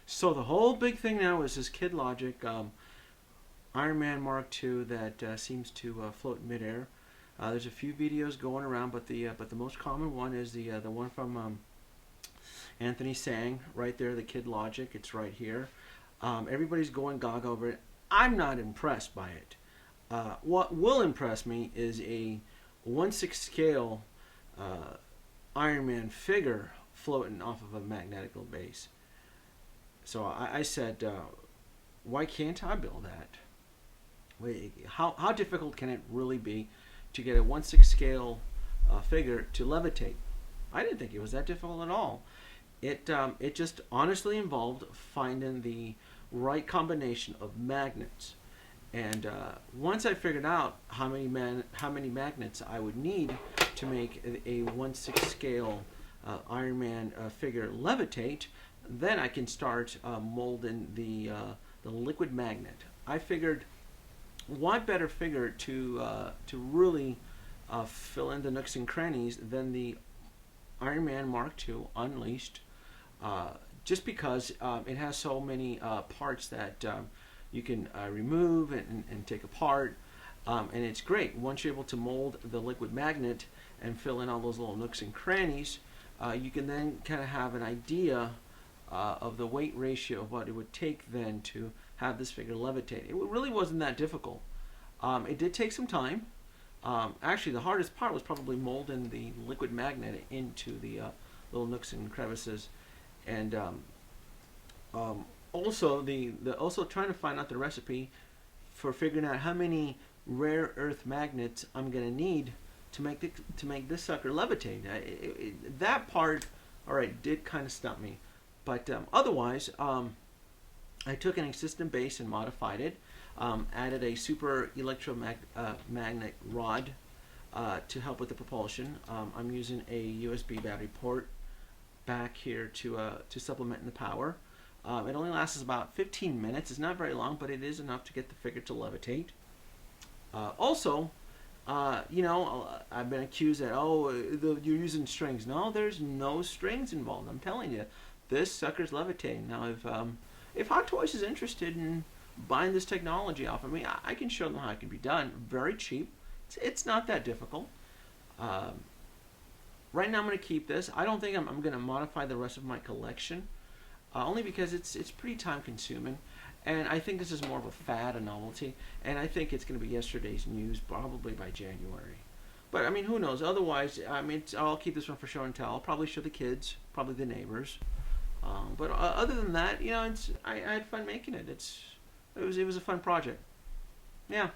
So the whole big thing now is this Kid Logic Iron Man Mark II that seems to float in midair. There's a few videos going around, but the most common one is the one from Anthony Tsang, right there, the Kid Logic. It's right here. Everybody's going gaga over it. I'm not impressed by it. What will impress me is a 1/6 scale Iron Man figure floating off of a magnetical base. So I said, why can't I build that? Wait, how difficult can it really be to get a 1/6 scale figure to levitate? I didn't think it was that difficult at all. It just honestly involved finding the right combination of magnets. And once I figured out how many magnets I would need to make a 1/6 scale Iron Man figure levitate, then I can start molding the liquid magnet. I figured, what better figure to really fill in the nooks and crannies than the Iron Man Mark II Unleashed, just because it has so many parts that you can remove and take apart, and it's great. Once you're able to mold the liquid magnet and fill in all those little nooks and crannies, you can then kind of have an idea of the weight ratio of what it would take then to have this figure levitate. It really wasn't that difficult. It did take some time. Actually, the hardest part was probably molding the liquid magnet into the little nooks and crevices, and also trying to find out the recipe for figuring out how many rare earth magnets I'm gonna need to make this sucker levitate. That part, all right, did kind of stump me, but otherwise, I took an existing base and modified it. Added a super electromagnetic rod to help with the propulsion. I'm using a USB battery port back here to supplement in the power. It only lasts about 15 minutes. It's not very long, but it is enough to get the figure to levitate. Also, I've been accused that, you're using strings. No, there's no strings involved. I'm telling you, this sucker's levitating. Now, if Hot Toys is interested in buying this technology off of me, I can show them how it can be done. Very cheap. It's not that difficult. Right now I'm going to keep this. I don't think I'm going to modify the rest of my collection, only because it's pretty time consuming, and I think this is more of a fad, a novelty, and I think it's going to be yesterday's news probably by January. But I mean, who knows? Otherwise, I'll keep this one for show and tell. I'll probably show the kids, probably the neighbors. But other than that, I had fun making it. It was a fun project. Yeah.